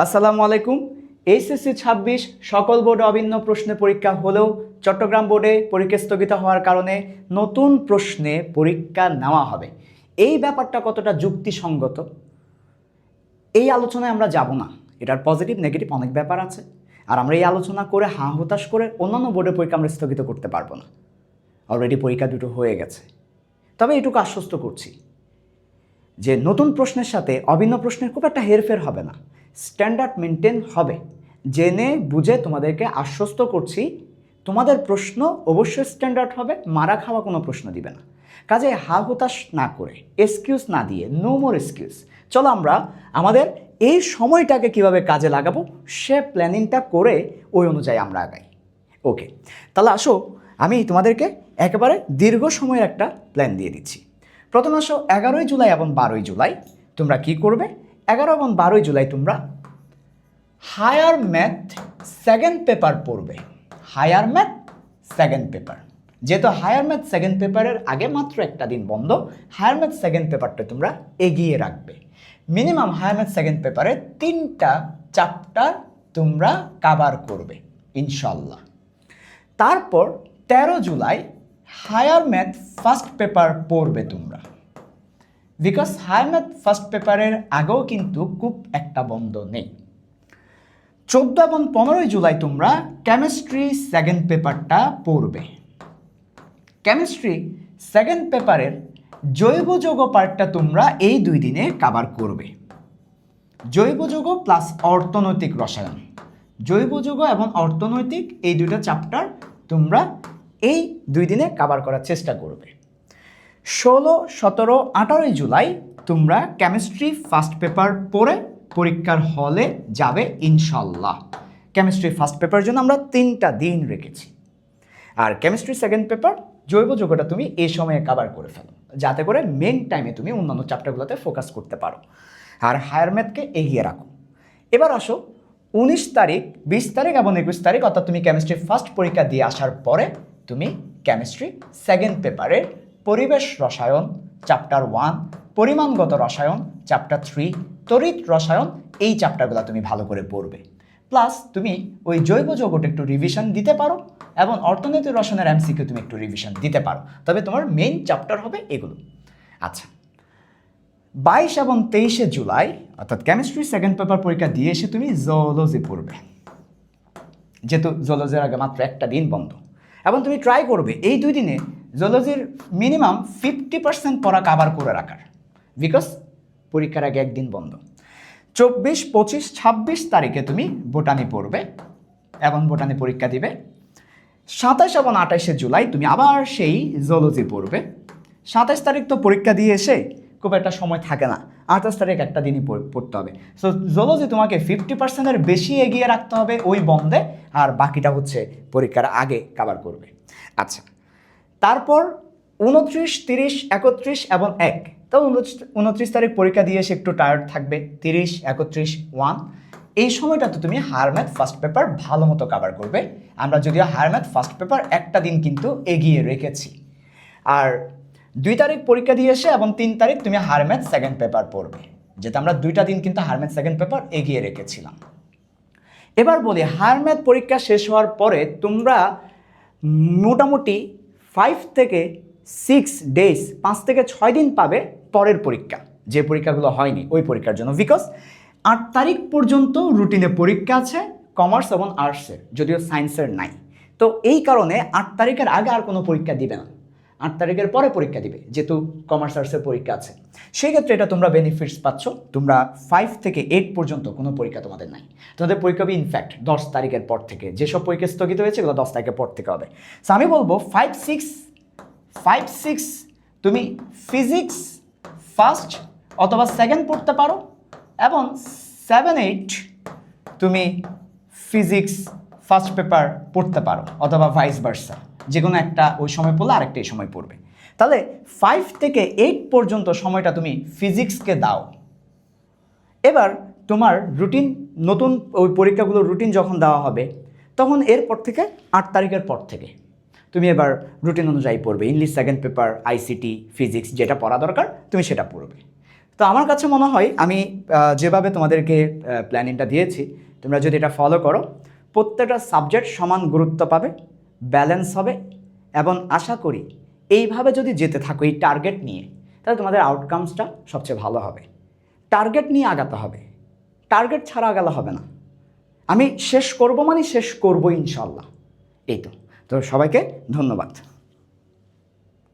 আসসালামু আলাইকুম। এইচএসসি ২৬ সকল বোর্ডে অভিন্ন প্রশ্নে পরীক্ষা হলেও চট্টগ্রাম বোর্ডে পরীক্ষা স্থগিত হওয়ার কারণে নতুন প্রশ্নে পরীক্ষা নেওয়া হবে। এই ব্যাপারটা কতটা যুক্তিসঙ্গত, এই আলোচনায় আমরা যাব না। এটার পজিটিভ নেগেটিভ অনেক ব্যাপার আছে, আর আমরা এই আলোচনা করে হতাশ করে অন্যান্য বোর্ডের পরীক্ষা আমরা স্থগিত করতে পারবো না। অলরেডি পরীক্ষা দুটো হয়ে গেছে। তবে এটুকু আশ্বস্ত করছি যে নতুন প্রশ্নের সাথে অভিন্ন প্রশ্নের খুব একটা হেরফের হবে না, স্ট্যান্ডার্ড মেনটেন হবে। জেনে বুঝে তোমাদেরকে আশ্বস্ত করছি, তোমাদের প্রশ্ন অবশ্যই স্ট্যান্ডার্ড হবে, মারা খাওয়া কোনো প্রশ্ন দিবে না। কাজে হতাশ না করে, এক্সকিউজ না দিয়ে, নো মোর এক্সকিউজ। চলো আমরা আমাদের এই সময়টাকে কিভাবে কাজে লাগাবো সে প্ল্যানিংটা করে ওই অনুযায়ী আমরা আগাই। ওকে, তাহলে আসো আমি তোমাদেরকে একেবারে দীর্ঘ সময়ের একটা প্ল্যান দিয়ে দিচ্ছি। প্রথমে আসো 11ই জুলাই এবং 12ই জুলাই তোমরা কি করবে। 11 এবং 12ই জুলাই তোমরা হায়ার ম্যাথ সেকেন্ড পেপার পড়বে। হায়ার ম্যাথ সেকেন্ড পেপার, যেহেতু হায়ার ম্যাথ সেকেন্ড পেপারের আগে মাত্র একটা দিন বন্ধ, হায়ার ম্যাথ সেকেন্ড পেপারটা তোমরা এগিয়ে রাখবে। মিনিমাম হায়ার ম্যাথ সেকেন্ড পেপারে 3টা চ্যাপ্টার তোমরা কভার করবে ইনশাল্লাহ। তারপর 13 জুলাই হায়ার ম্যাথ ফার্স্ট পেপার পড়বে তোমরা, বিকজ হায়ার ম্যাথ ফার্স্ট পেপারের আগেও কিন্তু খুব একটা বন্ধ নেই। 14 এবং 15ই জুলাই তোমরা কেমিস্ট্রি সেকেন্ড পেপারটা পড়বে। কেমিস্ট্রি সেকেন্ড পেপারের জৈব যৌগ পার্টটা তোমরা এই 2 দিনে কভার করবে। জৈব যৌগ প্লাস অর্থনৈতিক রসায়ন, জৈব যৌগ এবং অর্থনৈতিক এই 2টা চ্যাপ্টার তোমরা এই 2 দিনে কভার করার চেষ্টা করবে। 16, 17, 18ই জুলাই তোমরা কেমিস্ট্রি ফার্স্ট পেপার পড়ে পরীক্ষার হলে যাবে ইনশাল্লাহ। কেমিস্ট্রি ফার্স্ট পেপারের জন্য আমরা 3টা দিন রেখেছি। আর কেমিস্ট্রি সেকেন্ড পেপার জৈব যৌগটা তুমি এই সময়ে কভার করে ফেলো, যাতে করে মেন টাইমে তুমি অন্যান্য চ্যাপ্টারগুলোতে ফোকাস করতে পারো, আর হায়ার ম্যাথকে এগিয়ে রাখো। এবার আসো 19 তারিখ, 20 তারিখ এবং 21 তারিখ, অর্থাৎ তুমি কেমিস্ট্রি ফার্স্ট পরীক্ষা দিয়ে আসার পরে তুমি কেমিস্ট্রি সেকেন্ড পেপারের পরিবেশ রসায়ন চ্যাপ্টার 1, পরিমাণগত রসায়ন চ্যাপ্টার 3, তড়িৎ রসায়ন এই চ্যাপ্টারগুলো তুমি ভালো করে পড়বে। প্লাস তুমি ওই জৈব যৌগটা একটু রিভিশন দিতে পারো এবং অর্থনৈতিক রসায়নের এমসিকিউ তুমি একটু রিভিশন দিতে পারো, তবে তোমার মেইন চ্যাপ্টার হবে এগুলো। আচ্ছা, 22 এবং 23শে জুলাই অর্থাৎ কেমিস্ট্রি সেকেন্ড পেপার পরীক্ষা দিয়ে এসে তুমি জুওলজি পড়বে, যেহেতু জুওলজির আগে মাত্র একটা দিন বন্ধ, এবং তুমি ট্রাই করবে এই 2 দিনে জুওলজির মিনিমাম 50% পড়া কভার করে রাখার, বিকজ পরীক্ষার আগে একদিন বন্ধ। 24, 25, 26 তারিখে তুমি বোটানি পড়বে এবং বোটানি পরীক্ষা দিবে। 27 এবং 28শে জুলাই তুমি আবার সেই জুওলজি পড়বে। 27 তারিখ তো পরীক্ষা দিয়ে এসে খুব একটা সময় থাকে না, 28 তারিখ একটা দিনই পড়তে হবে। সো জুওলজি তোমাকে 50%-এর বেশি এগিয়ে রাখতে হবে ওই বন্ধে, আর বাকিটা হচ্ছে পরীক্ষার আগে কভার করবে। আচ্ছা, তারপর 29, 30, 31 এবং 1, তো 29 তারিখ পরীক্ষা দিয়ে এসে একটু টায়ার্ড থাকবে। 30, 31, 1 এই সময়টা তো তুমি হায়ার ম্যাথ ফার্স্ট পেপার ভালো মতো কভার করবে। আমরা যদিও হায়ার ম্যাথ ফার্স্ট পেপার একটা দিন কিন্তু এগিয়ে রেখেছি। আর 2 তারিখ পরীক্ষা দিয়ে এসে এবং 3 তারিখ তুমি হায়ার ম্যাথ সেকেন্ড পেপার পড়বে, যেটা আমরা 2টা দিন কিন্তু হায়ার ম্যাথ সেকেন্ড পেপার এগিয়ে রেখেছিলাম। এবার বলি, হায়ার ম্যাথ পরীক্ষা শেষ হওয়ার পরে তোমরা মোটামুটি 5 থেকে 6 ডেজ, 5 থেকে 6 দিন পাবে পরের পরীক্ষা, যে পরীক্ষাগুলো হয়নি ওই পরীক্ষার জন্য। বিকজ 8 তারিখ পর্যন্ত রুটিনে পরীক্ষা আছে কমার্স এবং আর্টসের, যদিও সায়েন্সের নাই। তো এই কারণে 8 তারিখের আগে আর কোনো পরীক্ষা দিবে না, 8 তারিখের পরে পরীক্ষা দিবে, যেহেতু কমার্স আর্টসের পরীক্ষা আছে। সেই ক্ষেত্রে এটা তোমরা বেনিফিটস পাচ্ছ। তোমরা 5 থেকে 8 পর্যন্ত কোনো পরীক্ষা তোমাদের নাই, তোমাদের পরীক্ষা হবে ইনফ্যাক্ট 10 তারিখের পর থেকে। যেসব পরীক্ষা স্থগিত হয়েছে এগুলো 10 তারিখের পর থেকে হবে। সো আমি বলবো 5, 6 তুমি ফিজিক্স ফার্স্ট অথবা সেকেন্ড পড়তে পারো, এবং 7, 8 তুমি ফিজিক্স ফার্স্ট পেপার পড়তে পারো, অথবা ভাইস ভার্সা, যে কোনো একটা ওই সময় পড়লে আরেকটা এই সময় পড়বে। তাহলে 5 থেকে 8 পর্যন্ত সময়টা তুমি ফিজিক্সকে দাও। এবার তোমার রুটিন, নতুন ওই পরীক্ষাগুলোর রুটিন যখন দেওয়া হবে, তখন এরপর থেকে 8 তারিখের পর থেকে তুমি এবার রুটিন অনুযায়ী পড়বে। English second paper, ICT, physics, যেটা পড়া দরকার তুমি সেটা পড়বে। তো আমার কাছে মনে হয় আমি যেভাবে তোমাদেরকে প্ল্যানিংটা দিয়েছি, তোমরা যদি এটা ফলো করো, প্রত্যেকটা সাবজেক্ট সমান গুরুত্ব পাবে, ব্যালেন্স হবে, এবং আশা করি এইভাবে যদি যেতে থাকো এই টার্গেট নিয়ে, তাহলে তোমাদের আউটকামসটা সবচেয়ে ভালো হবে। টার্গেট নিয়ে আগাতে হবে, টার্গেট ছাড়া আগালে হবে না। আমি শেষ করব মানে শেষ করবো ইনশাল্লাহ। এই তো সবাইকে ধন্যবাদ।